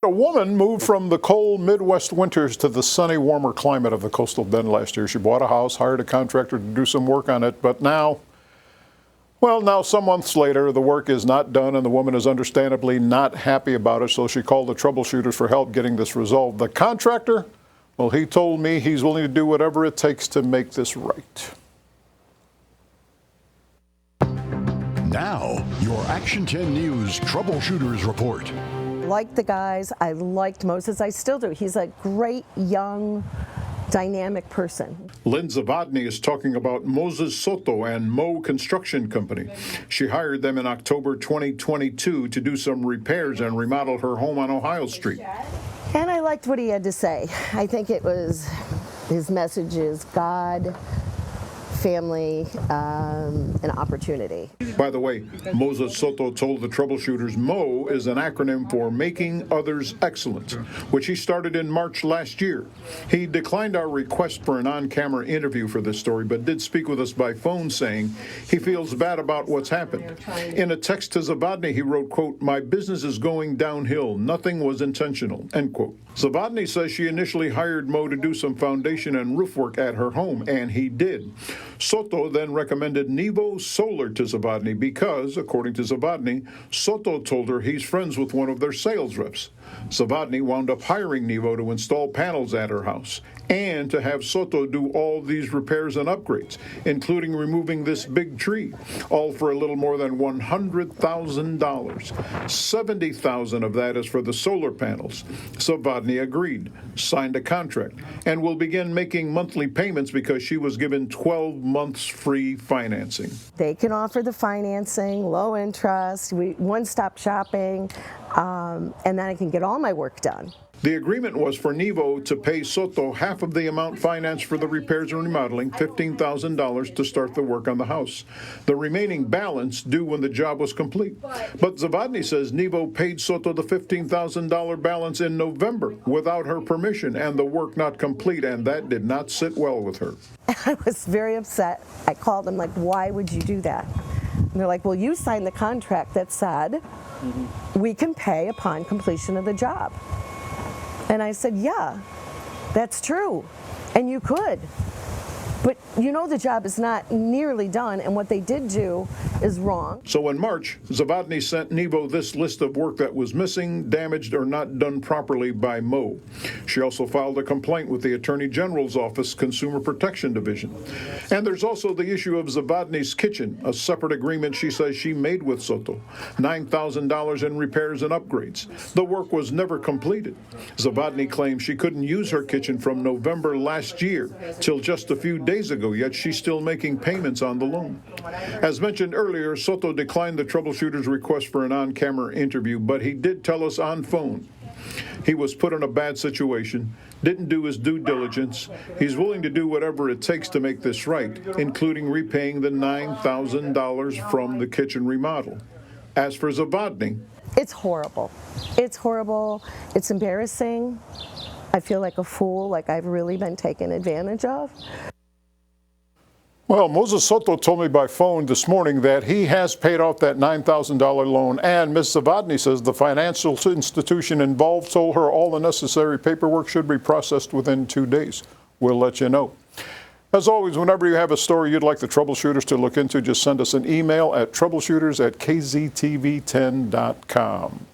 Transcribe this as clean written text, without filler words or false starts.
A woman moved from the cold Midwest winters to the sunny, warmer climate of the coastal bend last year. She bought a house, hired a contractor to do some work on it, but now some months later, the work is not done, and the woman is understandably not happy about it, so she called the Troubleshooters for help getting this resolved. The contractor, well, he told me he's willing to do whatever it takes to make this right. Now, your Action 10 News Troubleshooters Report. Liked the guys. I liked Moses. I still do. He's a great, young, dynamic person. Lynn Zavodny is talking about Moses Soto and Mo Construction Company. She hired them in October 2022 to do some repairs and remodel her home on Ohio Street. And I liked what he had to say. I think it was, his message is God, family, and opportunity. By the way, Moses Soto told the Troubleshooters Mo is an acronym for Making Others Excellent, which he started in March last year. He declined our request for an on-camera interview for this story, but did speak with us by phone, saying he feels bad about what's happened. In a text to Zavodny, he wrote, quote, "My business is going downhill. Nothing was intentional," end quote. Zavodny says she initially hired Mo to do some foundation and roof work at her home, and he did. Soto then recommended Nevo Solar to Zavodny because, according to Zavodny, Soto told her he's friends with one of their sales reps. Zavodny wound up hiring Nevo to install panels at her house and to have Soto do all these repairs and upgrades, including removing this big tree, all for a little more than $100,000. $70,000 of that is for the solar panels. Zavodny agreed, signed a contract, and will begin making monthly payments because she was given 12 months free financing. They can offer the financing, low interest, one-stop shopping, and then I can get all my work done. The agreement was for Nevo to pay Soto half of the amount financed for the repairs and remodeling, $15,000 to start the work on the house. The remaining balance due when the job was complete. But Zavodny says Nevo paid Soto the $15,000 balance in November without her permission and the work not complete, and that did not sit well with her. I was very upset. I called them like, why would you do that? And they're like, well, you signed the contract that said we can pay upon completion of the job. And I said, yeah, that's true, and you could. But you know the job is not nearly done, and what they did do is wrong. So in March, Zavodny sent Nevo this list of work that was missing, damaged, or not done properly by Mo. She also filed a complaint with the Attorney General's Office Consumer Protection Division. And there's also the issue of Zavodny's kitchen, a separate agreement she says she made with Soto, $9,000 in repairs and upgrades. The work was never completed. Zavodny claims she couldn't use her kitchen from November last year till just a few days ago, yet she's still making payments on the loan. As mentioned earlier, Soto declined the Troubleshooters' request for an on-camera interview, but he did tell us on phone he was put in a bad situation, didn't do his due diligence. He's willing to do whatever it takes to make this right, including repaying the $9,000 from the kitchen remodel. As for Zavodny, it's horrible. It's horrible. It's embarrassing. I feel like a fool, like I've really been taken advantage of. Well, Moses Soto told me by phone this morning that he has paid off that $9,000 loan, and Ms. Zavodny says the financial institution involved told her all the necessary paperwork should be processed within 2 days. We'll let you know. As always, whenever you have a story you'd like the Troubleshooters to look into, just send us an email at troubleshooters@kztv10.com.